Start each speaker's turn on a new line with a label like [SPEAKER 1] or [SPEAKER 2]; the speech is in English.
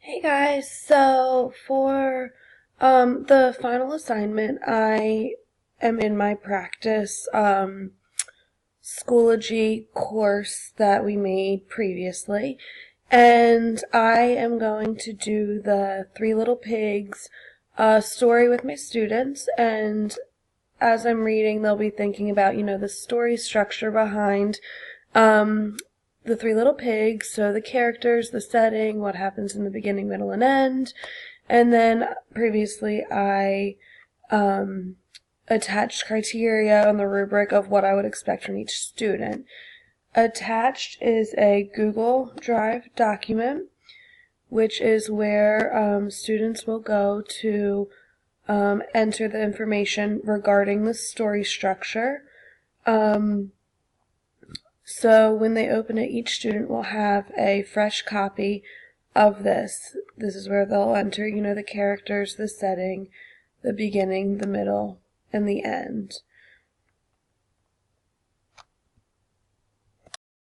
[SPEAKER 1] Hey guys, so for the final assignment, I am in my practice Schoology course that we made previously, and I am going to do the Three Little Pigs story with my students, and as I'm reading, they'll be thinking about, the story structure behind um, the Three Little Pigs, so the characters, the setting, what happens in the beginning, middle, and end. And then previously I um, attached criteria on the rubric of what I would expect from each student. Attached is a Google Drive document, which is where students will go to enter the information regarding the story structure. So when they open it, each student will have a fresh copy of this. This is where they'll enter, the characters, the setting, the beginning, the middle, and the end.